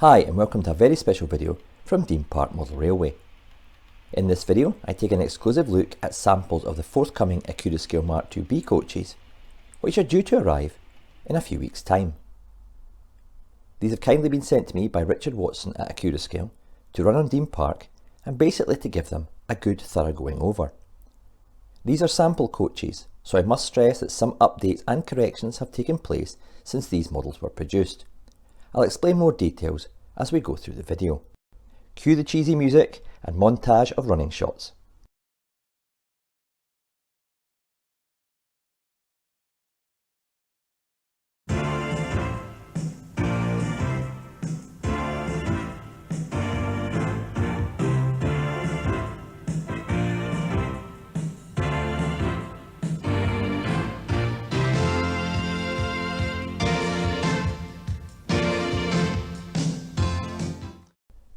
Hi and welcome to a very special video from Dean Park Model Railway. In this video I take an exclusive look at samples of the forthcoming Accurascale MK2B coaches, which are due to arrive in a few weeks' time. These have kindly been sent to me by Richard Watson at Accurascale to run on Dean Park and basically to give them a good thorough going over. These are sample coaches, so I must stress that some updates and corrections have taken place since these models were produced. I'll explain more details as we go through the video. Cue the cheesy music and montage of running shots.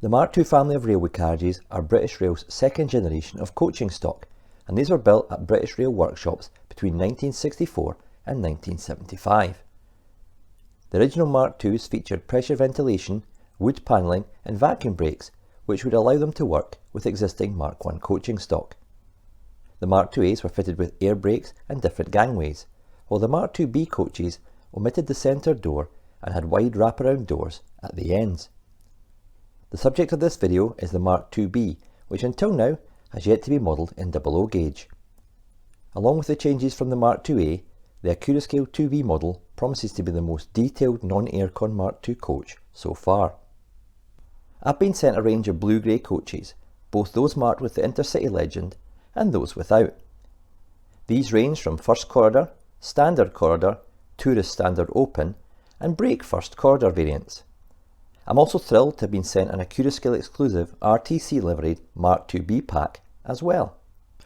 The Mark II family of railway carriages are British Rail's second generation of coaching stock, and these were built at British Rail workshops between 1964 and 1975. The original Mark IIs featured pressure ventilation, wood panelling and vacuum brakes, which would allow them to work with existing Mark I coaching stock. The Mark IIAs were fitted with air brakes and different gangways, while the Mark IIB coaches omitted the centre door and had wide wraparound doors at the ends. The subject of this video is the Mark IIB, which until now has yet to be modelled in 00 gauge. Along with the changes from the Mark IIA, the Accurascale 2B model promises to be the most detailed non-aircon Mark II coach so far. I've been sent a range of blue-grey coaches, both those marked with the Intercity legend and those without. These range from First Corridor, Standard Corridor, Tourist Standard Open and Brake First Corridor variants. I'm also thrilled to have been sent an Accurascale exclusive RTC liveried Mark IIB pack as well.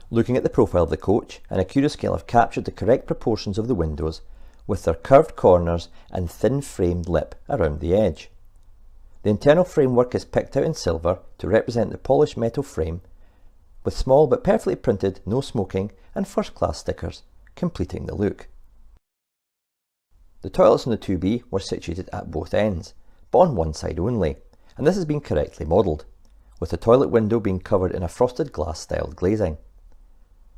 Looking at the profile of the coach, an Accurascale have captured the correct proportions of the windows with their curved corners and thin framed lip around the edge. The internal framework is picked out in silver to represent the polished metal frame, with small but perfectly printed no smoking and first class stickers completing the look. The toilets on the 2B were situated at both ends, but on one side only, and this has been correctly modelled, with the toilet window being covered in a frosted glass styled glazing.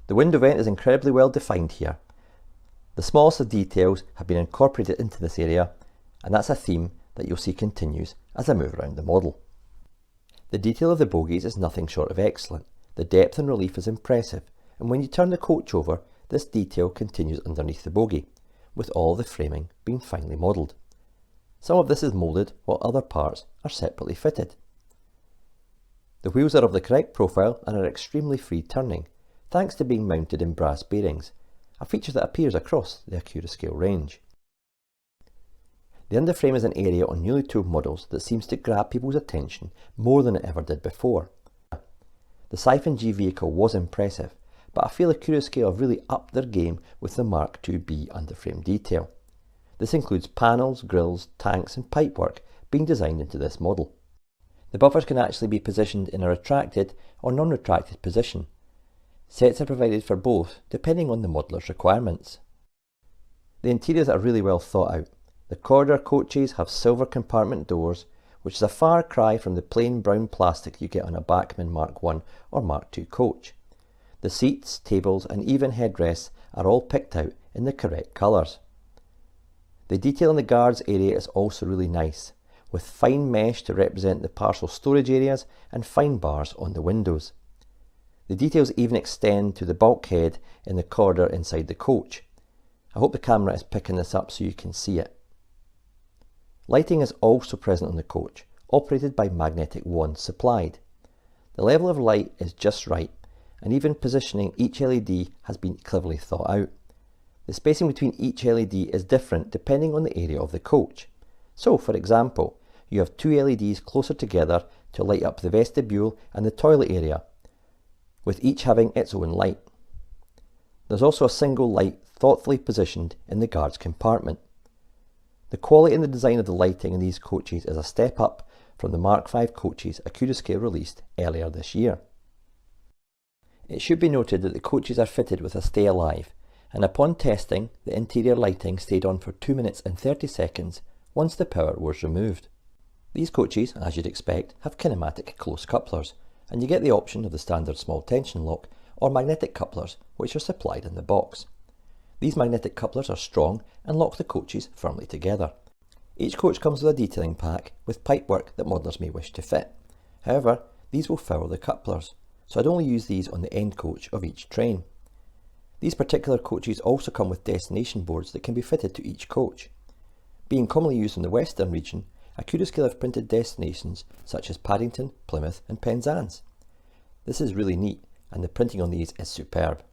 The window vent is incredibly well defined here. The smallest of details have been incorporated into this area, and that's a theme that you'll see continues as I move around the model. The detail of the bogies is nothing short of excellent. The depth and relief is impressive, and when you turn the coach over, this detail continues underneath the bogie, with all the framing being finely modelled. Some of this is moulded while other parts are separately fitted. The wheels are of the correct profile and are extremely free turning, thanks to being mounted in brass bearings, a feature that appears across the Accurascale range. The underframe is an area on newly tooled models that seems to grab people's attention more than it ever did before. The Siphon G vehicle was impressive, but I feel Accurascale have really upped their game with the Mark IIB underframe detail. This includes panels, grills, tanks and pipework being designed into this model. The buffers can actually be positioned in a retracted or non-retracted position. Sets are provided for both depending on the modeller's requirements. The interiors are really well thought out. The corridor coaches have silver compartment doors, which is a far cry from the plain brown plastic you get on a Bachmann Mark I or Mark II coach. The seats, tables and even headrests are all picked out in the correct colours. The detail in the guards area is also really nice, with fine mesh to represent the parcel storage areas and fine bars on the windows. The details even extend to the bulkhead in the corridor inside the coach. I hope the camera is picking this up so you can see it. Lighting is also present on the coach, operated by magnetic wands supplied. The level of light is just right, and even positioning each LED has been cleverly thought out. The spacing between each LED is different depending on the area of the coach. So, for example, you have two LEDs closer together to light up the vestibule and the toilet area, with each having its own light. There's also a single light thoughtfully positioned in the guards compartment. The quality and the design of the lighting in these coaches is a step up from the Mark V coaches Accurascale released earlier this year. It should be noted that the coaches are fitted with a stay alive, and upon testing, the interior lighting stayed on for 2 minutes and 30 seconds once the power was removed. These coaches, as you'd expect, have kinematic close couplers, and you get the option of the standard small tension lock or magnetic couplers, which are supplied in the box. These magnetic couplers are strong and lock the coaches firmly together. Each coach comes with a detailing pack with pipework that modellers may wish to fit. However, these will foul the couplers, so I'd only use these on the end coach of each train. These particular coaches also come with destination boards that can be fitted to each coach. Being commonly used in the Western region, Accurascale have printed destinations such as Paddington, Plymouth and Penzance. This is really neat, and the printing on these is superb.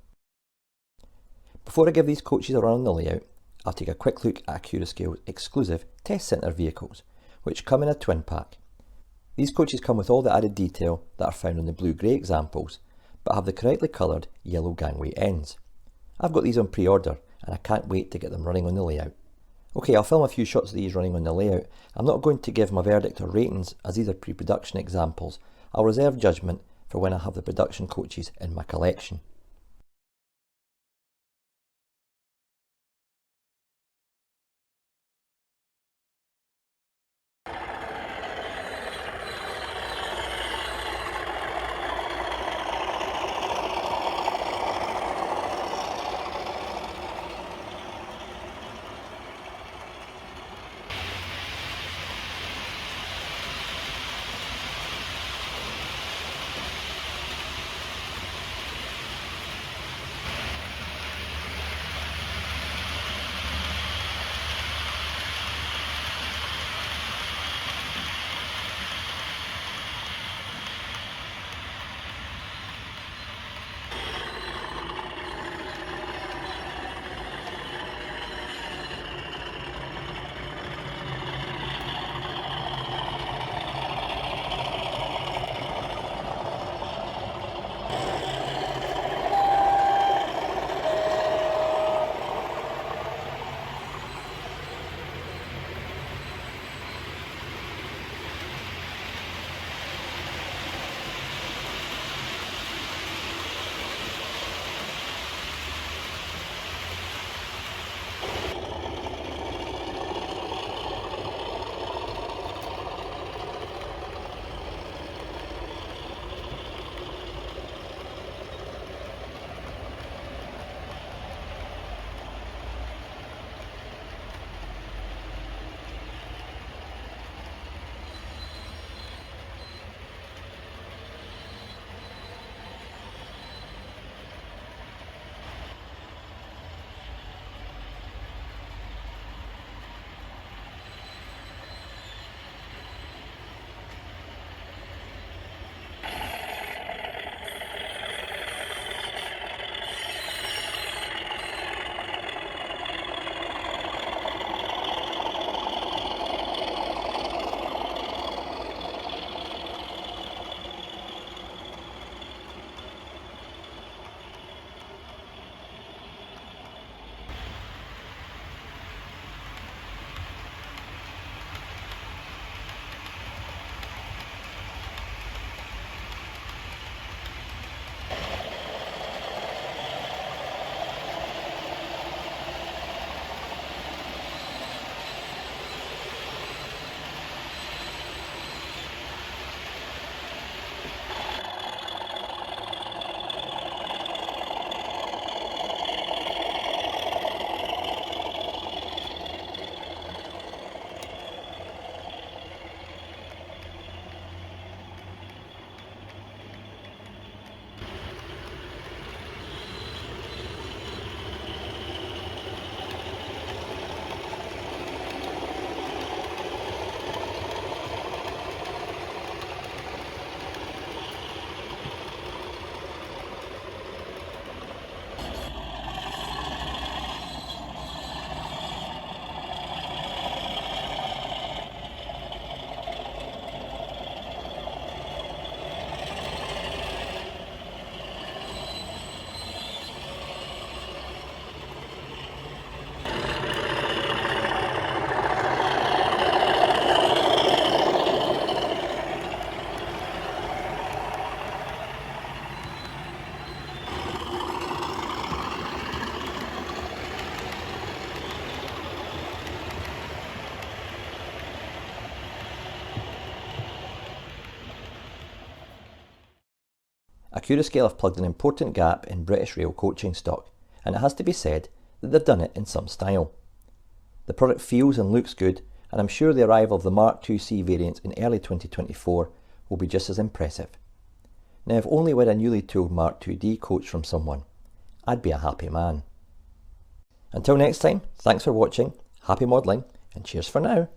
Before I give these coaches a run on the layout, I'll take a quick look at Accurascale's exclusive test centre vehicles, which come in a twin pack. These coaches come with all the added detail that are found on the blue-grey examples, but have the correctly coloured yellow gangway ends. I've got these on pre-order, and I can't wait to get them running on the layout. Okay, I'll film a few shots of these running on the layout. I'm not going to give my verdict or ratings, as these are pre-production examples. I'll reserve judgment for when I have the production coaches in my collection. Accurascale have plugged an important gap in British rail coaching stock, and it has to be said that they've done it in some style. The product feels and looks good, and I'm sure the arrival of the Mark IIc variant in early 2024 will be just as impressive. Now, if only we had a newly tooled Mark IId coach from someone, I'd be a happy man. Until next time, thanks for watching, happy modelling, and cheers for now.